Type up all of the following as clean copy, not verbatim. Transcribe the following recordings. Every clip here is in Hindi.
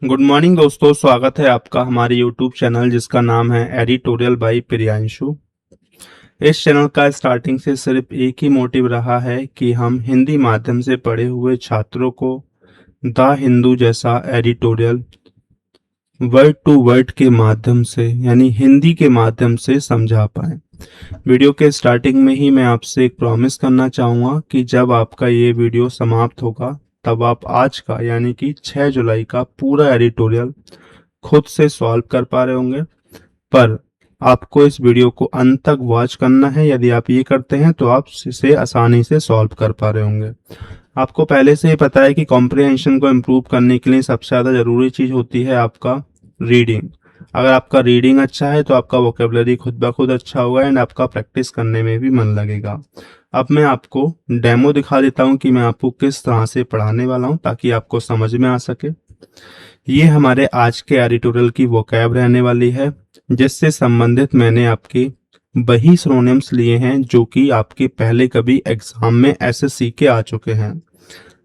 गुड मॉर्निंग दोस्तों, स्वागत है आपका हमारे यूट्यूब चैनल जिसका नाम है एडिटोरियल बाय प्रियांशु। इस चैनल का स्टार्टिंग से सिर्फ एक ही मोटिव रहा है कि हम हिंदी माध्यम से पढ़े हुए छात्रों को द हिंदू जैसा एडिटोरियल वर्ड टू वर्ड के माध्यम से यानी हिंदी के माध्यम से समझा पाए। वीडियो के स्टार्टिंग में ही मैं आपसे एक प्रॉमिस करना चाहूँगा कि जब आपका ये वीडियो समाप्त होगा तब आप आज का यानी कि 6 जुलाई का पूरा एडिटोरियल खुद से सॉल्व कर पा रहे होंगे। पर आपको इस वीडियो को अंत तक वॉच करना है। यदि आप ये करते हैं तो आप इसे आसानी से सॉल्व कर पा रहे होंगे। आपको पहले से ही पता है कि कॉम्प्रिहेंशन को इम्प्रूव करने के लिए सबसे ज़्यादा ज़रूरी चीज़ होती है आपका रीडिंग। अगर आपका रीडिंग अच्छा है तो आपका वोकेबलरी खुद ब खुद अच्छा होगा एंड आपका प्रैक्टिस करने में भी मन लगेगा। अब मैं आपको डेमो दिखा देता हूँ कि मैं आपको किस तरह से पढ़ाने वाला हूँ ताकि आपको समझ में आ सके। ये हमारे आज के एडिटोरियल की वोकैब रहने वाली है, जिससे संबंधित मैंने आपके वही सिनोनिम्स लिए हैं जो कि आपके पहले कभी एग्जाम में एसएससी के आ चुके हैं।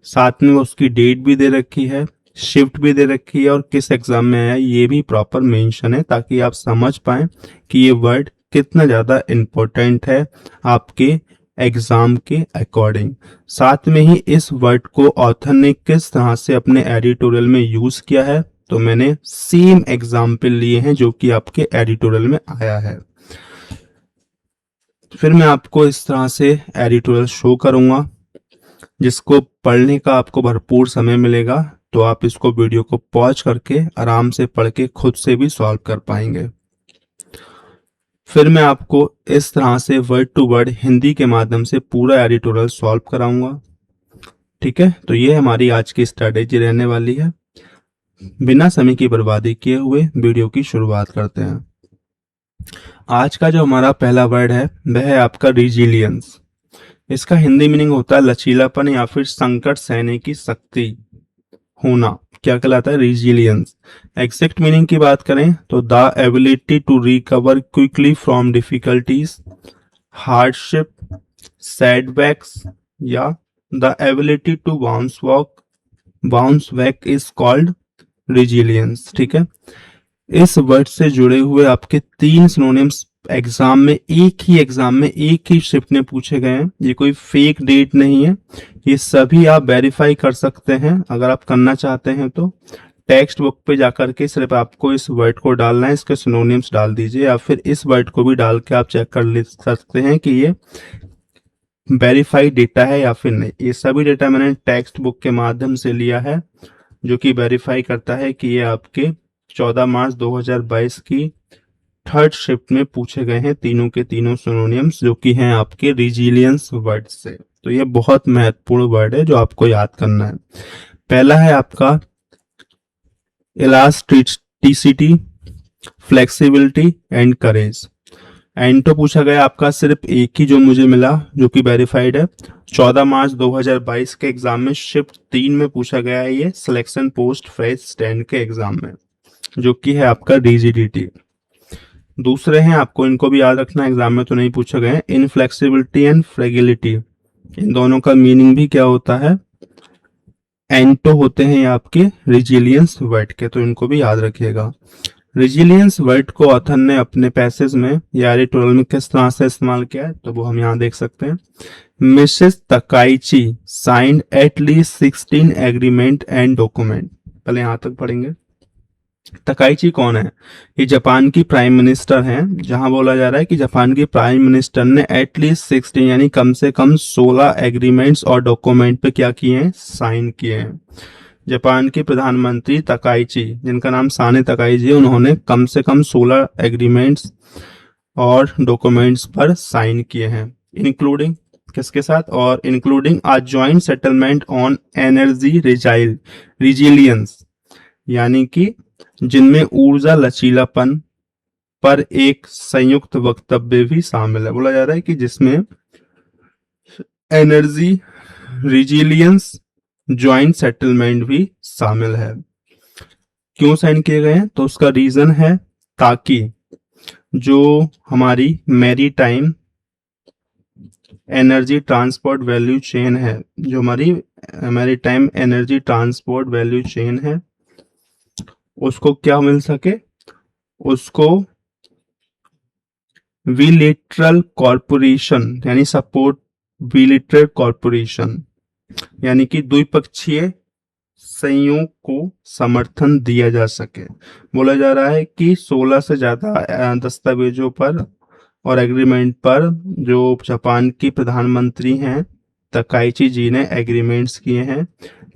साथ में उसकी डेट भी दे रखी है, शिफ्ट भी दे रखी है और किस एग्जाम में आया ये भी प्रॉपर मेंशन है ताकि आप समझ पाएं कि ये वर्ड कितना ज़्यादा इम्पोर्टेंट है आपके एग्जाम के अकॉर्डिंग। साथ में ही इस वर्ड को ऑथर ने किस तरह से अपने एडिटोरियल में यूज किया है तो मैंने सेम एग्जाम्पल लिए हैं जो कि आपके एडिटोरियल में आया है। फिर मैं आपको इस तरह से एडिटोरियल शो करूंगा जिसको पढ़ने का आपको भरपूर समय मिलेगा, तो आप इसको वीडियो को पॉज करके आराम से पढ़ के खुद से भी सॉल्व कर पाएंगे। फिर मैं आपको इस तरह से वर्ड टू वर्ड हिंदी के माध्यम से पूरा एडिटोरियल सॉल्व कराऊंगा। ठीक है, तो ये हमारी आज की स्ट्रेटेजी रहने वाली है। बिना समय की बर्बादी किए हुए वीडियो की शुरुआत करते हैं। आज का जो हमारा पहला वर्ड है वह है आपका रिजिलियंस। इसका हिंदी मीनिंग होता है लचीलापन या फिर संकट सहने की शक्ति होना। क्या कहलाता है? रिजिलियंस। एग्जैक्ट मीनिंग की बात करें तो the ability to recover quickly from difficulties, hardship, setbacks या the ability to bounce back is called resilience. ठीक है, इस वर्ड से जुड़े हुए आपके 3 सिनोनिम्स एग्जाम में एक ही शिफ्ट में पूछे गए हैं। ये कोई फेक डेट नहीं है, ये सभी आप वेरीफाई कर सकते हैं अगर आप करना चाहते हैं तो। टेक्स्ट बुक पे जाकर के सिर्फ आपको इस वर्ड को डालना है, इसके सिनोनिम्स डाल दीजिए या फिर इस वर्ड को भी डाल के आप चेक कर ले सकते हैं कि ये वेरीफाइड डेटा है या फिर नहीं। ये सभी डेटा मैंने टेक्स्ट बुक के माध्यम से लिया है जो कि वेरीफाई करता है कि ये आपके 14 मार्च 2022 की थर्ड शिफ्ट में पूछे गए हैं तीनों के तीनों सिनोनिम्स जो कि हैं आपके रिजिलियंस वर्ड से। तो ये बहुत महत्वपूर्ण वर्ड है जो आपको याद करना है। पहला है आपका elasticity, flexibility and courage. And तो पूछा गया आपका सिर्फ एक ही जो मुझे मिला जो कि वेरीफाइड है। 14 मार्च 2022 के एग्जाम में शिफ्ट 3 में पूछा गया है, ये सिलेक्शन पोस्ट फ्रेश स्टैंड के एग्जाम में, जो कि है आपका रिजिडिटी। दूसरे हैं, आपको इनको भी याद रखना, एग्जाम में तो नहीं पूछे गए, इनफ्लेक्सिबिलिटी एंड फ्रेगिलिटी। इन दोनों का मीनिंग भी क्या होता है? एंटो होते हैं आपके रिजिलियंस वर्ड के, तो इनको भी याद रखिएगा। रिजिलियंस वर्ड को ऑथर ने अपने पैसेज में या एडिटोरियल में किस तरह से इस्तेमाल किया है तो वो हम यहाँ देख सकते हैं। Mrs Takaichi signed at least 16 agreement and document. पहले यहाँ तक पढ़ेंगे। तकाइची कौन है? ये जापान की प्राइम मिनिस्टर हैं। जहां बोला जा रहा है कि जापान की प्राइम मिनिस्टर ने एटलीस्ट 16 यानी कम से कम 16 एग्रीमेंट्स और डॉक्यूमेंट पे क्या किए हैं? साइन किए हैं। जापान के प्रधानमंत्री तकाइची, जिनका नाम साने तकाइची है, उन्होंने कम से कम 16 एग्रीमेंट्स और डॉक्यूमेंट्स पर साइन किए हैं। इंक्लूडिंग किसके साथ? और including a joint settlement on energy resilience, यानी कि जिनमें ऊर्जा लचीलापन पर एक संयुक्त वक्तव्य भी शामिल है। बोला जा रहा है कि जिसमें एनर्जी रिजिलियंस ज्वाइंट सेटलमेंट भी शामिल है। क्यों साइन किए गए हैं? तो उसका रीजन है ताकि जो हमारी maritime energy transport value chain है, जो हमारी maritime energy transport value chain है, उसको क्या मिल सके, उसको बिलेटरल कॉरपोरेशन यानी सपोर्ट बिलेटरल कॉरपोरेशन यानी कि द्विपक्षीय संयोग को समर्थन दिया जा सके। बोला जा रहा है कि 16 से ज्यादा दस्तावेजों पर और एग्रीमेंट पर जो जापान की प्रधानमंत्री हैं तकाइची जी ने एग्रीमेंट्स किए हैं,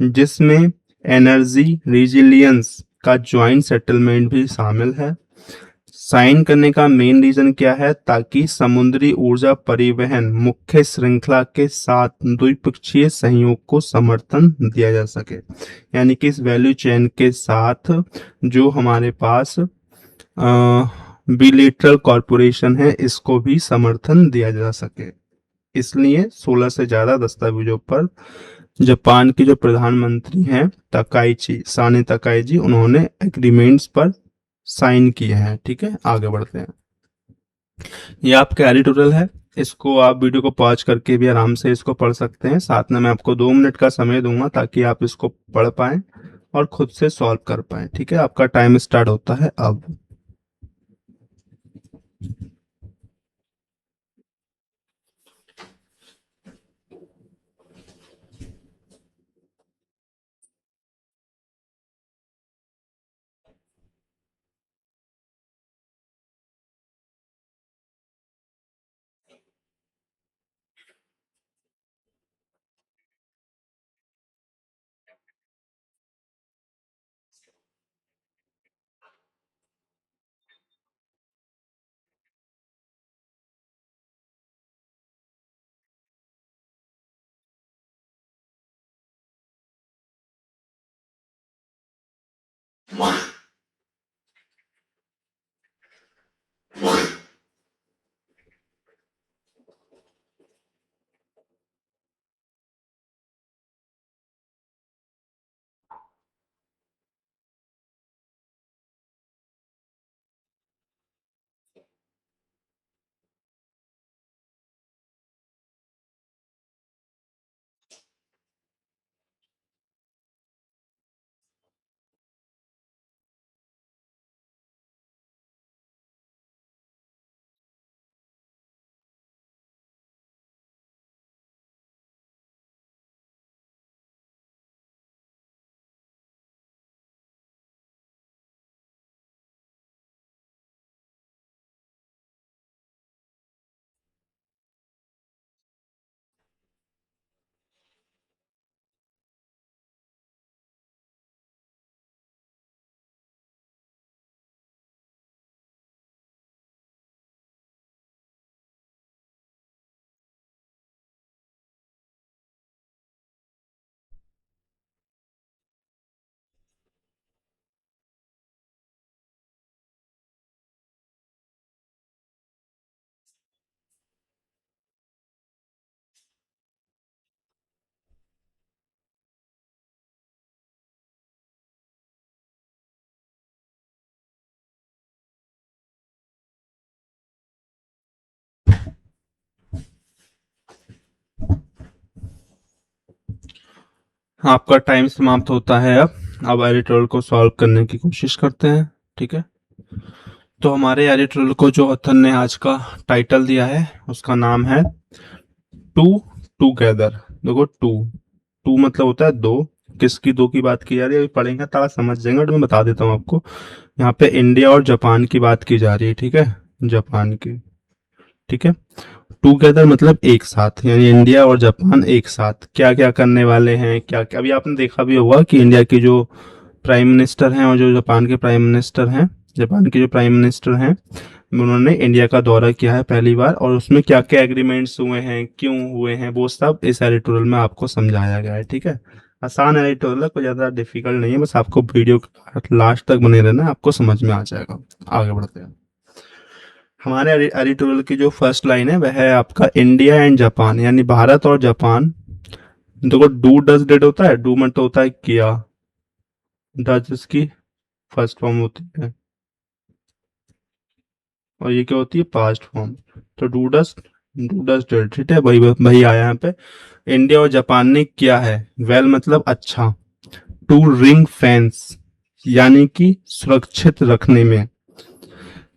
जिसमें एनर्जी रिजिलियंस का ज्वाइंट सेटलमेंट भी शामिल है। साइन करने का मेन रीजन क्या है, ताकि समुद्री ऊर्जा परिवहन मुख्य श्रृंखला के साथ द्विपक्षीय सहयोग को समर्थन दिया जा सके। यानी कि इस वैल्यू चेन के साथ जो हमारे पास बिलेटरल कॉरपोरेशन है, इसको भी समर्थन दिया जा सके। इसलिए 16 से ज्यादा दस्तावेजों पर जापान के जो प्रधानमंत्री हैं तकाइची साने तकाइची, उन्होंने एग्रीमेंट्स पर साइन किए हैं। ठीक है, आगे बढ़ते हैं। ये आपका एडिटोरियल है, इसको आप वीडियो को पॉज करके भी आराम से इसको पढ़ सकते हैं। साथ में मैं आपको 2 मिनट का समय दूंगा ताकि आप इसको पढ़ पाएं और खुद से सॉल्व कर पाएं। ठीक है, आपका टाइम स्टार्ट होता है अब। आपका टाइम समाप्त होता है अब एडिटोरियल को सॉल्व करने की कोशिश करते हैं। ठीक है, तो हमारे एडिटोरियल को जो ऑथर ने आज का टाइटल दिया है उसका नाम है टू टूगेदर। देखो, टू टू मतलब होता है दो। किसकी दो की बात की जा रही है, अभी पढ़ेंगे तब समझ जाएंगे, तो मैं बता देता हूँ आपको। यहाँ पे इंडिया और जापान की बात की जा रही है। ठीक है, जापान की। ठीक है, टूगेदर मतलब एक साथ, यानी इंडिया और जापान एक साथ क्या क्या करने वाले हैं, क्या क्या। अभी आपने देखा भी होगा कि इंडिया की जो प्राइम मिनिस्टर हैं और जो जापान के प्राइम मिनिस्टर हैं, जापान के जो प्राइम मिनिस्टर हैं, उन्होंने इंडिया का दौरा किया है पहली बार, और उसमें क्या क्या एग्रीमेंट्स हुए हैं, क्यों हुए हैं, वो सब इस एडिटोरियल में आपको समझाया गया है। ठीक है, आसान एडिटोरियल है, कोई ज़्यादा डिफिकल्ट नहीं है, बस आपको वीडियो लास्ट तक बने रहना है, आपको समझ में आ जाएगा। आगे बढ़ते हैं। हमारे एडिटोरियल की जो फर्स्ट लाइन है वह है आपका इंडिया एंड जापान, यानी भारत और जापान। देखो, डू डज डेड होता है, डू मतलब होता है किया, डज इसकी फर्स्ट फॉर्म होती है, और ये क्या होती है, पास्ट फॉर्म। तो डू डज डेड, ठीक है, वही वही आया यहाँ पे। इंडिया और जापान ने किया है, वेल मतलब अच्छा, टू रिंग फेंस, यानी कि सुरक्षित रखने में,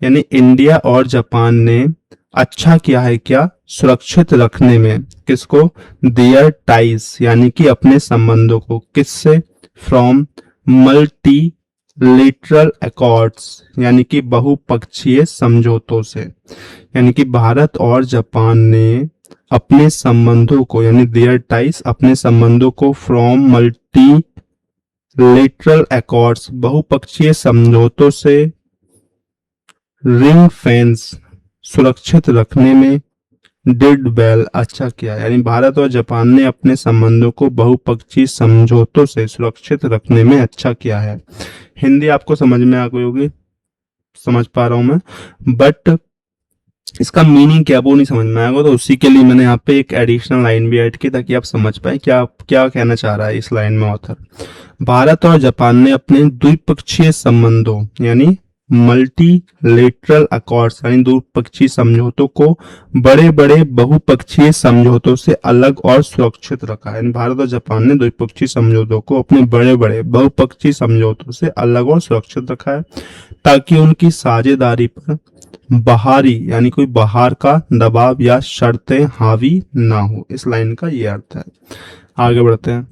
यानी इंडिया और जापान ने अच्छा किया है क्या, सुरक्षित रखने में। किसको, देयर टाइज यानी कि अपने संबंधों को, किससे, फ्रॉम मल्टीलेटरल अकॉर्ड्स यानी कि बहुपक्षीय समझौतों से। यानी कि भारत और जापान ने अपने संबंधों को, यानी देयर टाइज अपने संबंधों को, फ्रॉम मल्टीलेटरल अकॉर्ड्स बहुपक्षीय समझौतों से, रिंग फेंस सुरक्षित रखने में, डिड वेल अच्छा किया। यानी भारत और जापान ने अपने संबंधों को बहुपक्षीय समझौतों से सुरक्षित रखने में अच्छा किया है। हिंदी आपको समझ में आ गई होगी, समझ पा रहा हूं मैं, बट इसका मीनिंग क्या वो नहीं समझ में आएगा, तो उसी के लिए मैंने यहाँ पे एक एडिशनल लाइन भी ऐड की ताकि आप समझ पाए क्या क्या कहना चाह रहा है इस लाइन में ऑथर। भारत और जापान ने अपने द्विपक्षीय संबंधों यानी मल्टीलेटरल अकॉर्ड्स यानी द्विपक्षीय समझौतों को बड़े बड़े बहुपक्षीय समझौतों से अलग और सुरक्षित रखा है। भारत और जापान ने द्विपक्षीय समझौतों को अपने बड़े बड़े बहुपक्षीय समझौतों से अलग और सुरक्षित रखा है ताकि उनकी साझेदारी पर बाहरी यानी कोई बाहर का दबाव या शर्तें हावी ना हो। इस लाइन का ये अर्थ है। आगे बढ़ते हैं।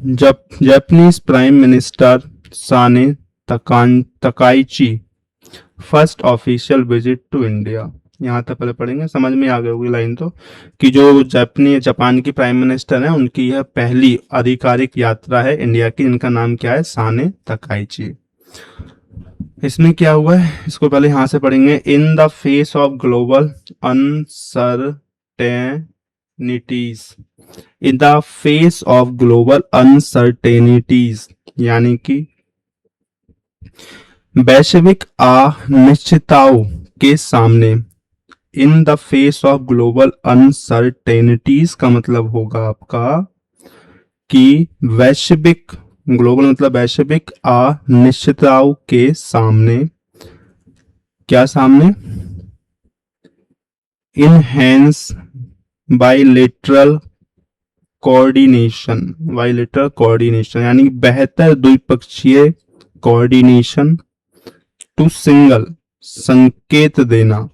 जब Japanese prime minister Sanae Takaichi first official visit to India, यहाँ तक पहले पढ़ेंगे, समझ में आ गई होगी लाइन तो, कि जो जापान की प्राइम मिनिस्टर है उनकी यह पहली आधिकारिक यात्रा है इंडिया की। इनका नाम क्या है, साने तकाइची। इसमें क्या हुआ है इसको पहले यहां से पढ़ेंगे। इन the face of global uncertainties, in the face of global uncertainties यानी कि वैश्विक अनिश्चितताओं के सामने। इन the face of global uncertainties का मतलब होगा आपका कि वैश्विक, ग्लोबल मतलब वैश्विक अनिश्चितताओं के सामने, क्या सामने, enhance bilateral coordination, bilateral coordination यानी बेहतर द्विपक्षीय कोऑर्डिनेशन, टू सिंगल संकेत देना,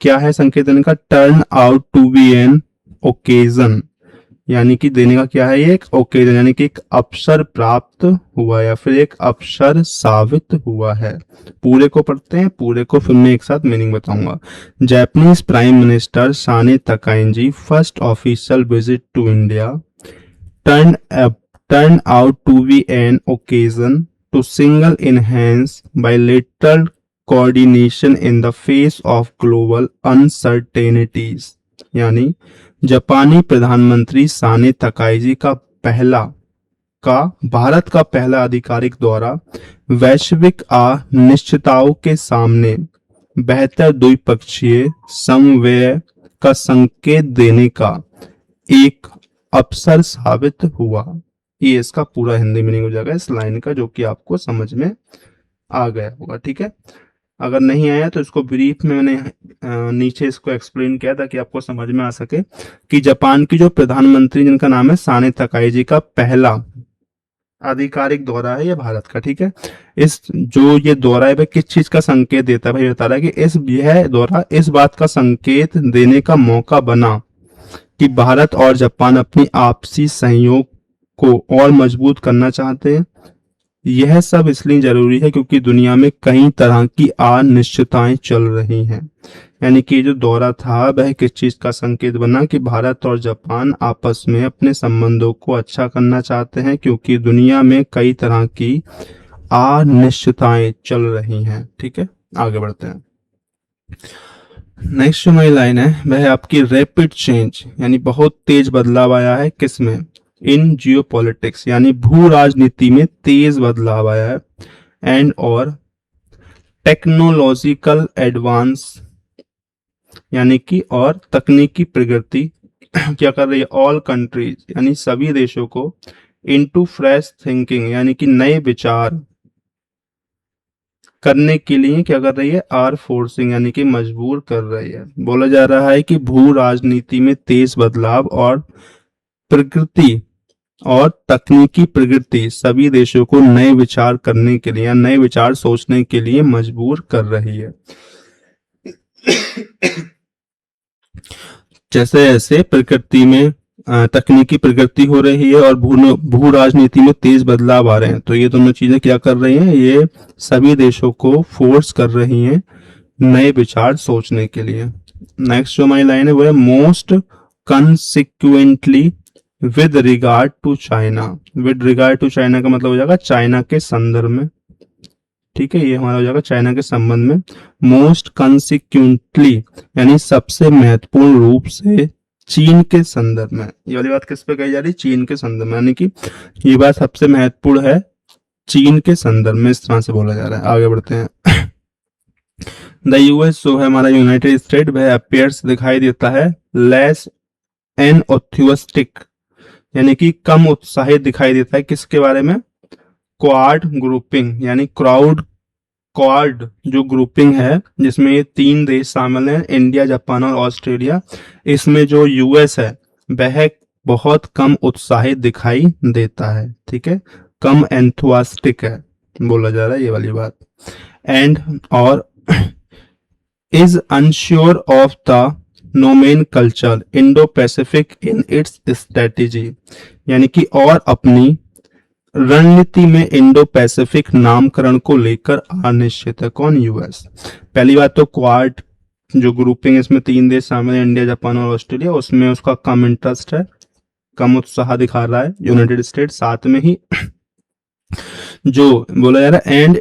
क्या है संकेत देने का, turn out to be an occasion यानी कि देने का क्या है, ये एक ओकेजन यानी कि एक अवसर प्राप्त हुआ या फिर एक अवसर साबित हुआ है। पूरे को पढ़ते हैं, पूरे को फिर मैं एक साथ मीनिंग बताऊंगा। Japanese prime minister Sanae Takaichi first official visit to India turn out to be an occasion to signal enhance bilateral coordination in the face of global uncertainties. यानी जापानी प्रधानमंत्री साने तकाइची का भारत का पहला आधिकारिक दौरा वैश्विक अनिश्चितताओं के सामने बेहतर द्विपक्षीय समन्वय का संकेत देने का एक अवसर साबित हुआ। ये इसका पूरा हिंदी मीनिंग हो जाएगा इस लाइन का, जो कि आपको समझ में आ गया होगा। ठीक है, अगर नहीं आया तो इसको ब्रीफ में मैंने नीचे इसको एक्सप्लेन किया ताकि आपको समझ में आ सके कि जापान की जो प्रधानमंत्री जिनका नाम है साने तकाइची का पहला आधिकारिक दौरा है ये भारत का। ठीक है, इस जो ये दौरा है भाई किस चीज का संकेत देता है, भाई बता रहा है कि यह दौरा इस बात का संकेत देने का मौका बना कि भारत और जापान अपनी आपसी सहयोग को और मजबूत करना चाहते हैं। यह सब इसलिए जरूरी है क्योंकि दुनिया में कई तरह की अनिश्चितताएं चल रही हैं। यानी कि जो दौरा था वह किस चीज का संकेत बना कि भारत और जापान आपस में अपने संबंधों को अच्छा करना चाहते हैं क्योंकि दुनिया में कई तरह की अनिश्चितताएं चल रही हैं। ठीक है, आगे बढ़ते हैं। नेक्स्ट जो मेरी लाइन है वह आपकी रैपिड चेंज यानी बहुत तेज बदलाव आया है किसमें, इन जियोपॉलिटिक्स यानी भू राजनीति में तेज बदलाव आया है, एंड और टेक्नोलॉजिकल एडवांस यानी कि और तकनीकी प्रगति क्या कर रही है, ऑल कंट्रीज यानी सभी देशों को, इनटू फ्रेश थिंकिंग यानी कि नए विचार करने के लिए क्या कर रही है, आर फोर्सिंग यानी कि मजबूर कर रही है। बोला जा रहा है कि भू राजनीति में तेज बदलाव और प्रगति और तकनीकी प्रगति सभी देशों को नए विचार करने के लिए या नए विचार सोचने के लिए मजबूर कर रही है। जैसे जैसे प्रकृति में तकनीकी प्रगति हो रही है और भू राजनीति में तेज बदलाव आ रहे हैं, तो ये दोनों चीजें क्या कर रही हैं, ये सभी देशों को फोर्स कर रही हैं नए विचार सोचने के लिए। नेक्स्ट जो हमारी लाइन है वो है most consequentially with regard to China. With regard to China का मतलब हो जाएगा चाइना के संदर्भ में, ठीक है, ये हमारा हो जाएगा चाइना के संबंध में। मोस्ट कंसिक्वेंटली यानी सबसे महत्वपूर्ण रूप से चीन के संदर्भ में। ये वाली बात किस पे कही जा रही है, चीन के संदर्भ में, यानी कि ये बात सबसे महत्वपूर्ण है चीन के संदर्भ में, इस तरह से बोला जा रहा है। आगे बढ़ते हैं। द यूएस जो है हमारा यूनाइटेड स्टेट, वह अपीयर्स दिखाई देता है लेस एनथुसियास्टिक यानी कि कम उत्साहित दिखाई देता है किसके बारे में, क्वाड ग्रुपिंग यानी क्वाड जो ग्रुपिंग है जिसमें ये 3 देश शामिल हैं, इंडिया, जापान और ऑस्ट्रेलिया। इसमें जो यूएस है वह बहुत कम उत्साहित दिखाई देता है, ठीक है, कम एंथुसियास्टिक है बोला जा रहा है, ये वाली बात। एंड और is unsure of the नोमेन culture Indo Pacific in its strategy यानी कि और अपनी रणनीति में इंडो पैसिफिक नामकरण को लेकर अनिश्चित है। कौन, यूएस। पहली बात तो क्वाड जो ग्रुपिंग, इसमें 3 देश शामिल है, इंडिया, जापान और ऑस्ट्रेलिया, उसमें उसका कम इंटरेस्ट है, कम उत्साह दिखा रहा है यूनाइटेड स्टेट। साथ में ही जो बोला जा रहा है एंड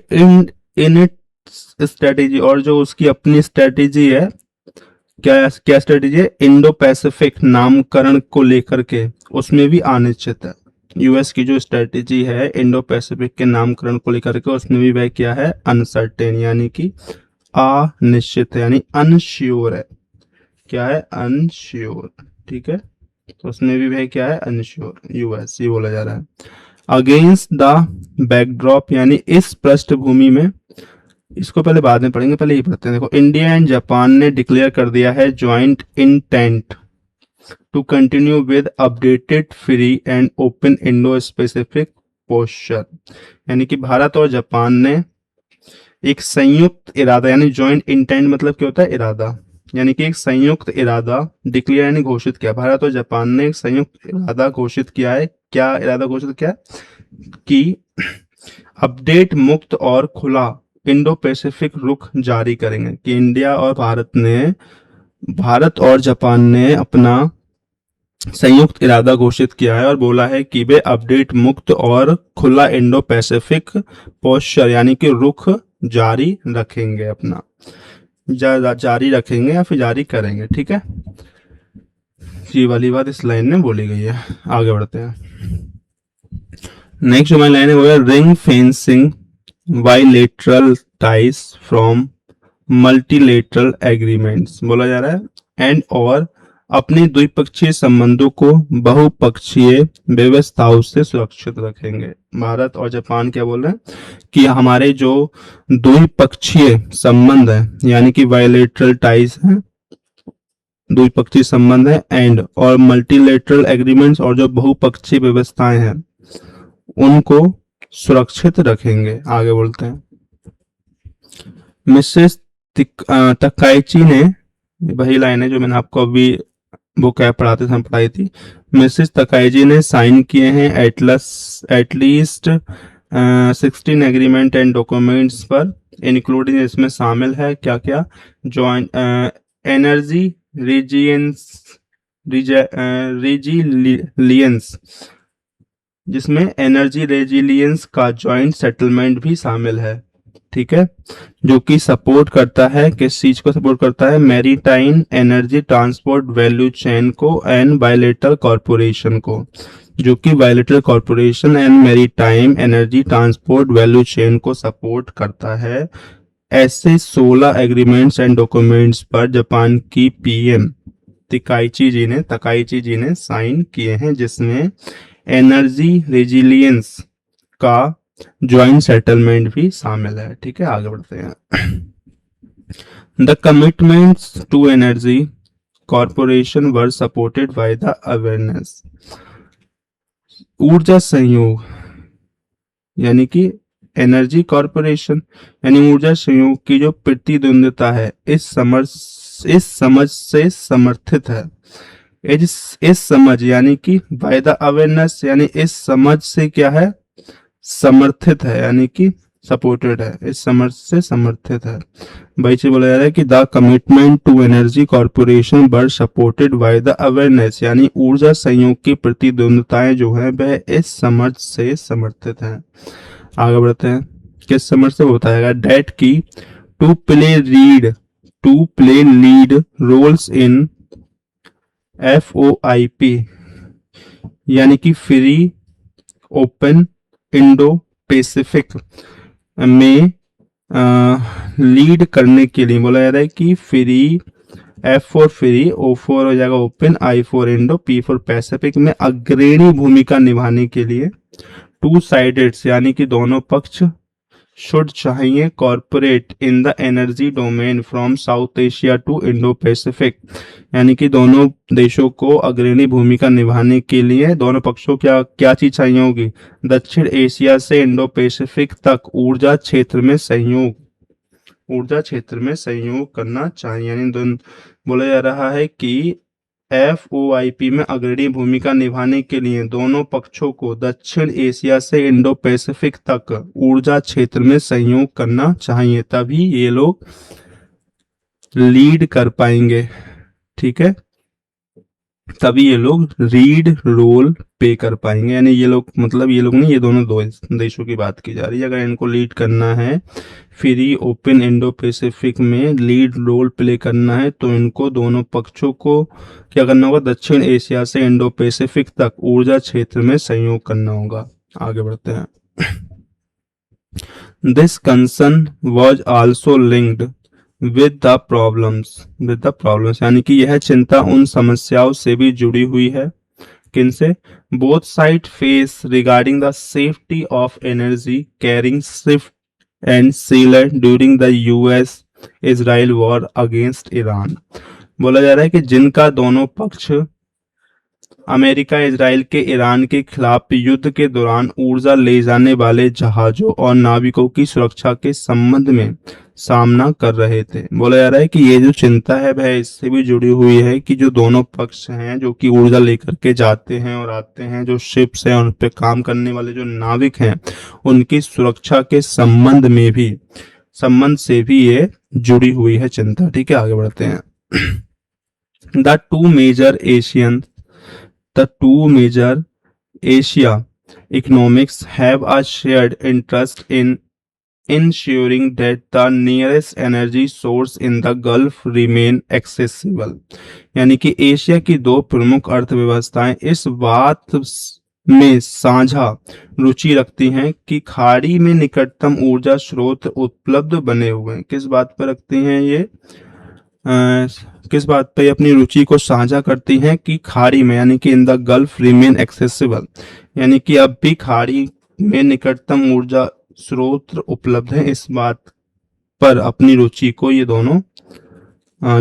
इन इट्स स्ट्रेटेजी, और जो उसकी अपनी स्ट्रेटेजी है, क्या स्ट्रेटेजी है, इंडो पैसिफिक नामकरण को लेकर के, उसमें भी अनिश्चित है। यूएस की जो स्ट्रेटेजी है इंडो पैसिफिक के नामकरण को लेकर के, उसमें भी वह क्या है, अनसर्टेन यानी कि अनिश्चित है, यानी अनश्योर है। क्या है, अनश्योर, ठीक है, तो उसमें भी वह क्या है, अनश्योर, यूएस, ये बोला जा रहा है। अगेंस्ट द बैकड्रॉप यानी इस पृष्ठभूमि में, इसको पहले बाद में पढ़ेंगे, पहले ये पढ़ते हैं। देखो, इंडिया एंड जापान ने डिक्लेयर कर दिया है joint intent to continue with updated free and open Indo Pacific posture यानी कि भारत और जापान ने एक संयुक्त इरादा, यानी ज्वाइंट इंटेंट मतलब क्या होता है, इरादा, यानी कि एक संयुक्त इरादा डिक्लेयर यानी घोषित किया। भारत और जापान ने एक संयुक्त इरादा घोषित किया है। क्या इरादा घोषित किया, कि अपडेट मुक्त और खुला इंडो पैसिफिक रुख जारी करेंगे। कि इंडिया और भारत और जापान ने अपना संयुक्त इरादा घोषित किया है और बोला है कि वे अपडेट मुक्त और खुला इंडो पैसिफिक पोस्चर यानी कि रुख जारी रखेंगे, अपना जारी रखेंगे या फिर जारी करेंगे, ठीक है। ये वाली बात इस लाइन में बोली गई है। आगे बढ़ते हैं। नेक्स्ट हमारी लाइन है वो है ring fencing bilateral ties from multilateral agreements. बोला जा रहा है एंड और अपने द्विपक्षीय संबंधों को बहुपक्षीय व्यवस्थाओं से सुरक्षित रखेंगे। भारत और जापान क्या बोल रहे हैं कि हमारे जो द्विपक्षीय संबंध है यानी कि बायलैटरल टाइज हैं, द्विपक्षीय संबंध है, एंड और मल्टीलेटरल एग्रीमेंट्स और जो बहुपक्षीय व्यवस्थाएं हैं उनको सुरक्षित रखेंगे। आगे बोलते हैं। मिसेस तकाइची ने, वही लाइन है जो मैंने आपको अभी वो क्या पढ़ाते समय पढ़ाई थी, मिसेस तकाइजी ने साइन किए हैं एटलीस्ट 16 एग्रीमेंट एंड डॉक्यूमेंट्स पर, इंक्लूडिंग इसमें शामिल है क्या क्या, जॉइंट एनर्जी रेजिलियंस, जिसमें एनर्जी रेजिलियंस का जॉइंट सेटलमेंट भी शामिल है, ठीक है, जो कि सपोर्ट करता है, किस चीज को सपोर्ट करता है, maritime energy transport value chain को एंड बायलैटरल कॉर्पोरेशन को, जो कि bilateral corporation and maritime energy transport value chain को सपोर्ट करता है। ऐसे 16 एग्रीमेंट्स एंड डॉक्यूमेंट्स पर जापान की पीएम तकाइची जी ने साइन किए हैं, जिसमें एनर्जी रेजिलियंस का ज्वाइंट सेटलमेंट भी शामिल है, ठीक है। आगे बढ़ते हैं। The commitments to energy corporation were supported by the awareness. ऊर्जा संयोग यानी कि एनर्जी कॉरपोरेशन यानी ऊर्जा संयोग की जो प्रतिद्वंद्विता है इस समझ से समर्थित है। इस समझ यानी कि बाय द अवेयरनेस यानी इस समझ से क्या है, समर्थित है यानी कि सपोर्टेड है, इस समझ से समर्थित है। भाई से बोला जा रहा है कि the commitment to energy corporation were supported by the awareness यानी ऊर्जा संयोग की प्रतिद्वंद्विताएं जो है वह इस समझ से समर्थित है। आगे बढ़ते हैं, किस समझ से बताएगा, डेट की to play lead roles in FOIP यानी कि फ्री ओपन इंडो पैसिफिक में लीड करने के लिए बोला जा रहा है कि free, F for free, O for हो जाएगा open, I for Indo, P for Pacific में अग्रणी भूमिका निभाने के लिए टू साइडेड यानी कि दोनों पक्ष शुड चाहिए corporate in the energy domain from South Asia to Indo Pacific यानी कि दोनों देशों को अग्रणी भूमिका निभाने के लिए दोनों पक्षों क्या चीज चाहिए होगी, दक्षिण एशिया से इंडो पैसिफिक तक ऊर्जा क्षेत्र में सहयोग करना चाहिए। यानी बोला जा रहा है कि FOIP में अग्रणी भूमिका निभाने के लिए दोनों पक्षों को दक्षिण एशिया से इंडो पैसिफिक तक ऊर्जा क्षेत्र में सहयोग करना चाहिए, तभी ये लोग लीड कर पाएंगे। ठीक है, तभी ये लोग रीड रोल पे कर पाएंगे। यानी ये लोग मतलब ये लोग नहीं, ये दोनों दो देशों की बात की जा रही है। अगर इनको लीड करना है, फ्री ओपन इंडो पैसिफिक में लीड रोल प्ले करना है, तो इनको दोनों पक्षों को क्या करना होगा, दक्षिण एशिया से इंडो पैसिफिक तक ऊर्जा क्षेत्र में सहयोग करना होगा। आगे बढ़ते हैं, this concern was also linked with the problems यानी कि यह चिंता उन समस्याओं से भी जुड़ी हुई है। किनसे, both side face regarding the safety of energy carrying ship and seller during the US Israel war against Iran. बोला जा रहा है कि जिनका दोनों पक्ष अमेरिका इजराइल के ईरान के खिलाफ युद्ध के दौरान ऊर्जा ले जाने वाले जहाजों और नाविकों की सुरक्षा के संबंध में सामना कर रहे थे। बोला जा रहा है कि ये जो चिंता है वह इससे भी जुड़ी हुई है कि जो दोनों पक्ष हैं जो कि ऊर्जा लेकर के जाते हैं और आते हैं, जो शिप्स हैं उन पे काम करने वाले जो नाविक हैं, उनकी सुरक्षा के संबंध से भी ये जुड़ी हुई है चिंता। ठीक है, आगे बढ़ते हैं, the two major Asia economics have a shared interest in ensuring that the nearest energy source in the Gulf remain accessible। यानी कि एशिया की दो प्रमुख अर्थव्यवस्थाएं इस बात में साझा रुचि रखती हैं कि खाड़ी में निकटतम ऊर्जा स्रोत उपलब्ध बने हुए हैं। किस बात पर रखती हैं ये, किस बात पे अपनी रुचि को साझा करती हैं कि खाड़ी में यानी कि in the gulf remain accessible यानी कि अब भी खाड़ी में निकटतम ऊर्जा स्रोत उपलब्ध है। इस बात पर अपनी रुचि को ये दोनों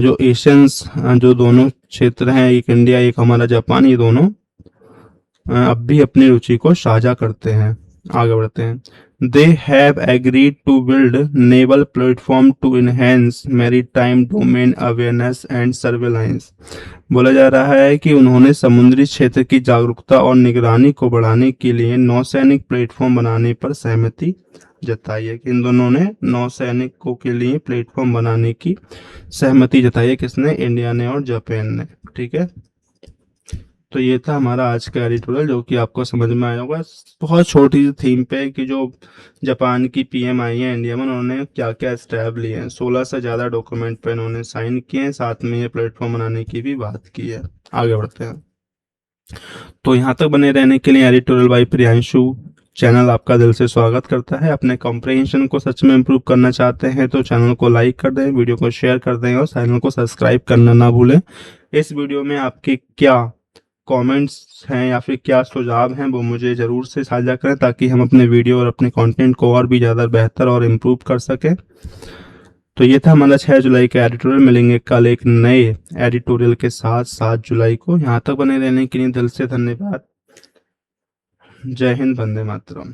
जो एशियंस जो दोनों क्षेत्र हैं, एक इंडिया एक हमारा जापान, ये दोनों अब भी अपनी रुचि को साझा करते हैं। आगे बढ़ते हैं, they have agreed to build naval platform to enhance maritime domain awareness and surveillance। बोला जा रहा है कि उन्होंने समुद्री क्षेत्र की जागरूकता और निगरानी को बढ़ाने के लिए नौसैनिक प्लेटफॉर्म बनाने पर सहमति जताई है। कि इन दोनों ने नौसैनिकों के लिए प्लेटफॉर्म बनाने की सहमति जताई है। किसने, इंडिया ने और जापान ने। ठीक है, तो ये था हमारा आज का एडिटोरियल जो कि आपको समझ में आया होगा। बहुत छोटी सी थीम पे कि जो जापान की PM आई है इंडिया में, उन्होंने क्या क्या स्टेप लिए हैं, 16 से ज़्यादा डॉक्यूमेंट पे उन्होंने साइन किए हैं, साथ में ये प्लेटफॉर्म बनाने की भी बात की है। आगे बढ़ते हैं, तो यहाँ तक बने रहने के लिए एडिटोरियल बाई प्रियांशु चैनल आपका दिल से स्वागत करता है। अपने कॉम्प्रिहेंशन को सच में इम्प्रूव करना चाहते हैं तो चैनल को लाइक कर दें, वीडियो को शेयर कर दें और चैनल को सब्सक्राइब करना ना भूलें। इस वीडियो में आपके क्या कमेंट्स हैं या फिर क्या सुझाव हैं वो मुझे ज़रूर से साझा करें ताकि हम अपने वीडियो और अपने कंटेंट को और भी ज़्यादा बेहतर और इम्प्रूव कर सकें। तो ये था हमारा 6 जुलाई का एडिटोरियल। मिलेंगे कल एक नए एडिटोरियल के साथ 7 जुलाई को। यहाँ तक बने रहने के लिए दिल से धन्यवाद। जय हिंद, वंदे मातरम।